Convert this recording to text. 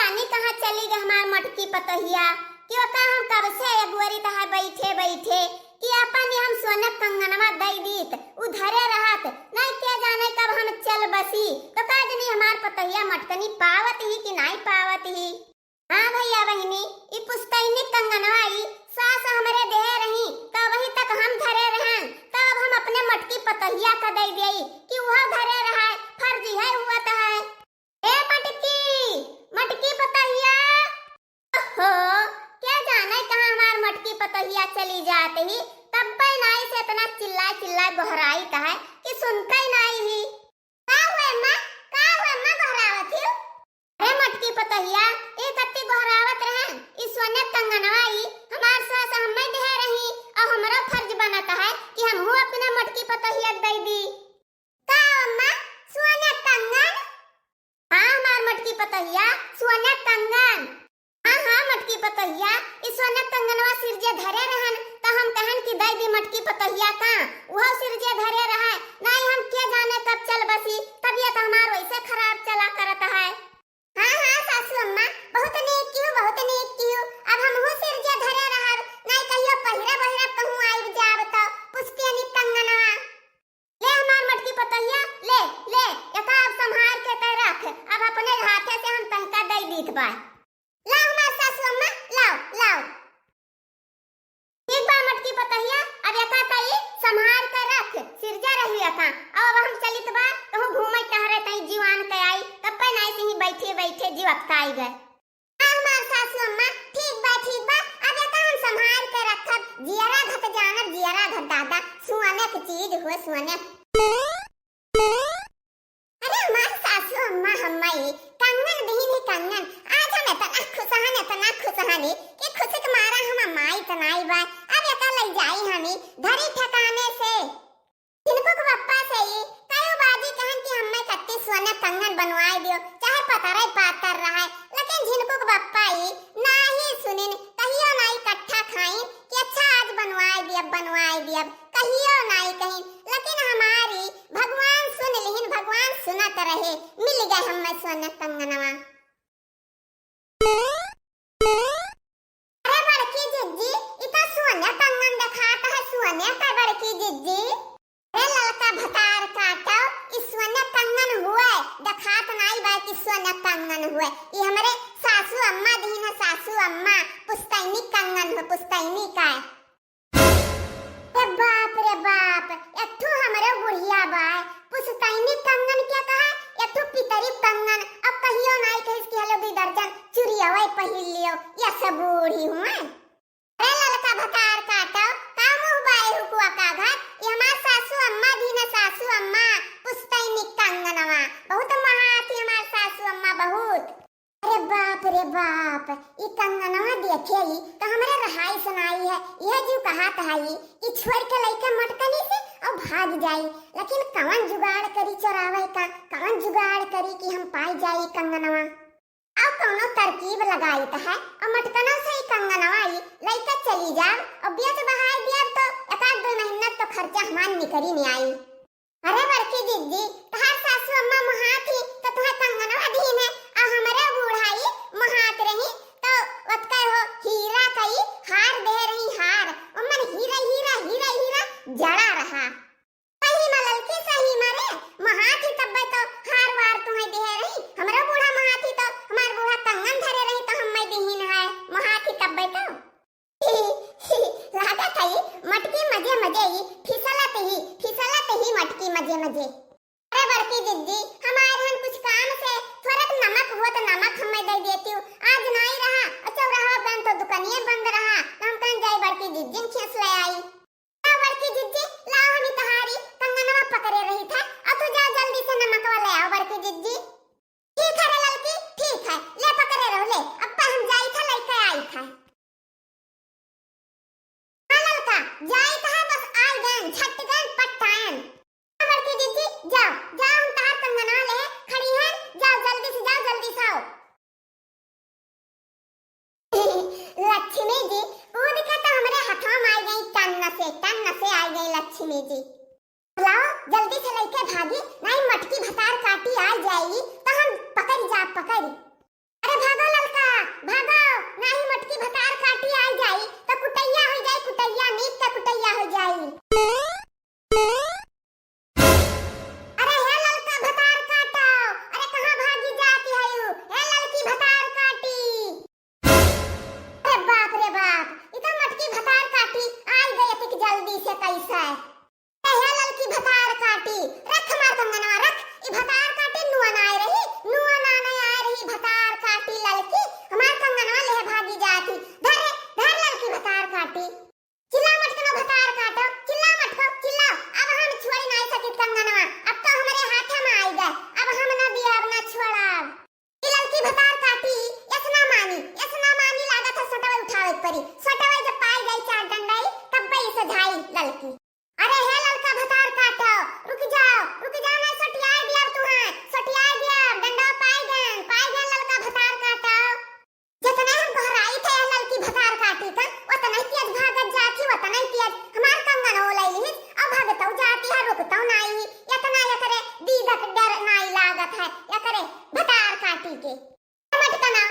जाने कहाँ चली गई हमार मटकी पतहिया। कि ओका हम कब से अगुवरी तहा बैठे बैठे कि अपन हम सोने कंगनवा दई दीत उधरे रहत नहीं के जाने कब हम चल बसी। तो का जनी हमार पतहिया मटकनी पावत ही कि नहीं पावत ही। हाँ भैया बहिनी ई पुस्तैनी कंगनवा ई सास हमरे दे रही तो वही तक हम धरे रहे तब हम अपने मटकी पतहिया का दई देई कि वह धरे रहा फर्जी है हुआ तो है। ए मटकी मटकी पतहिया हो क्या जाने कहाँ हमार मटकी पतहिया चली जाते ही तब पे नाई से इतना चिल्ला चिल्ला गोहराई का है कि सुनते ही नहीं ही। का हुए मां गोहरावत ही। अरे मटकी पतहिया ए कत्ती गोहरावत रहे इस सोने कंगनवा ई हमार सास हमें दे रही और हमरा फर्ज बनता है कि हम हूं अपने मटकी पतहिया दे दी। का अम्मा सोने कंगन। हाँ हमार मटकी पतहिया सोने कंगन। हाँ मटकी पतहिया इस सोने कंगनवा सिरजे धरे रहन तो हम कहन कि दई दी मटकी पतहिया का वह सिरजे धरे रहा नहीं हम के जाने कब चल बसी तबीयत हमार वैसे खराब चला करता है। हाँ सासू अम्मा बहुत नेक कियो अब हम हूं सिरजे धरे रहा नहीं कहियो पहिरा बहिरा कहूं आइब जाब तो पुष्पेनी कंगनवा ले हमार मटकी पतहिया ले एका अब संभाल के ते रख अब अपने हाथे से हम तनका दई दीत बा। लाओ हमार सासू अम्मा लाओ एक बार मटकी पतहिया अब एका कई संभाल कर रख सिरजा रही एका अब हम चलित बा तो घूमे टहरे तई जीवान के आई तब पे नहीं से ही बैठे जीवत आई गए। हां हमार सासू अम्मा ठीक बा अब एका हम संभाल कर रखब जियरा घट जानब जियरा घट दादा सुने की चीज हो सुने। अरे हमार सासू अम्मा हम्मई कंगन दही नहीं कंगन आज हम इतना खुशहानी कि खुशी के मारा हम माई तनाई बा अब एका ले जाई हमी धरी ठिकाने से जिनको को पप्पा से ही कयो बाजी कहन कि हम्मे कत्ती सोना कंगन बनवाई दियो चाहे पतरे पातर रहा लेकिन जिनको को पप्पा ही नाही सुनिन कहियो नहीं इकट्ठा खाई कि अच्छा आज बनवाई दिया कहियो नहीं कहीं लेकिन हमारी भगवान सुन लिहिन भगवान सुनत रहे मिल गए हम्मे सोना कंगनवा। अरे बड़की जिज्जी इतना सोना कंगन दिखाता है सोने का बड़की जिज्जी। अरे ललका भतार काटो इस सोना कंगन हुए दिखात नहीं बा कि सोना कंगन हुए ये हमारे सासू अम्मा दीन सासू अम्मा पुस्तैनी कंगन हो पुस्तैनी का। रे बाप एठू हमरे बुढ़िया बा पुस्तैनी कंगन क्या कहा एठू पितरी कंगन अब कहियो नहीं कहिस कि हेलो 2 दर्जन चुरिया वही पहिल लियो या सब बूढ़ी हूं मैं। अरे ललका भतार काटो का मुंह बाए हुकुआ का घाट ये हमार सासू अम्मा दीन सासू अम्मा पुस्तैनी कंगनवा बहुत महाती हमार सासू अम्मा बहुत। अरे बाप ई कंगनवा देखे ही तो हमरे रहाई सुनाई है यह जो कहा तहाई कि छोड़ के लइका मटकनी से और भाग जाई लेकिन कौन जुगाड़ करी चोरावे का कौन जुगाड़ करी कि हम पाई जाई कंगनवा अब कौनो तरकीब लगाई त है और मटकना से ही कंगनवा आई लइका चली जा और बेच बहाई दिया तो एक आध 2 महीना तो खर्चा हमान निकरी नहीं आई। अरे बड़की दीदी तहार सासू अम्मा महात ही तो तुम्हें कंगनवा दीन है और हमारे बूढ़ाई महात रही तो वतका हो हीरा कई हार दे रही हार और मन हीरा जड़ा रहा सही मलल की सही मरे महात ही तब तो हार वार तुम्हें दे रही हमारा बूढ़ा महात ही तो हमार बूढ़ा कंगन धरे रही तो हमें दीन है महात ही तब तो लागत है मटकी मजे ही फिसलत ही मटकी मजे। अरे बड़की दीदी हमारे हम कुछ काम से थोड़ा नमक हो तो नमक हमें दे देती हूँ आज नहीं रहा अच्छा रहा बंद तो दुकानिए बंद रहा हम कहीं जाए बड़की दीदी खींच ले आई। बड़की दीदी लाओ हम तहारी कंगनवा पकड़े रही था अब तो जा जल्दी से नमक वाले आओ बड़की दीदी। ठीक है लड़की ठीक है ले पकड़े रहो ले अब हम जाई था लेके आई था ललका जाई था बस आई गन छट गन पट्टान। बड़की दीदी जाओ हम तार कंगना ले खड़ी है जाओ जल्दी से आओ। लक्ष्मी जी वो दिखा तो हमारे हाथों में आ गई टन से आ गई लक्ष्मी जी लाओ जल्दी से लेके भागी नहीं मटकी भतार काटी आ जाएगी तो हम पकड़। अरे भागो करी सोटवा जब पाई जाई चार डंडाई तब बई से झाई ललकी। अरे हे ललका भतार काटो, रुक जाओ ना सटिया दिया तुहा, सटिया दिया डंडा पाई गन ललका भतार काटो। जितना हम बहराई थे ललकी भतार काटी का उतना ही तेज भागत जाती, उतना ही तेज हमार कंगन हो लई अब भागतौ जाती है रुकतौ नहीं, इतना ये करे दीदक डर नहीं लागत है ये करे भतार काटी के मटकना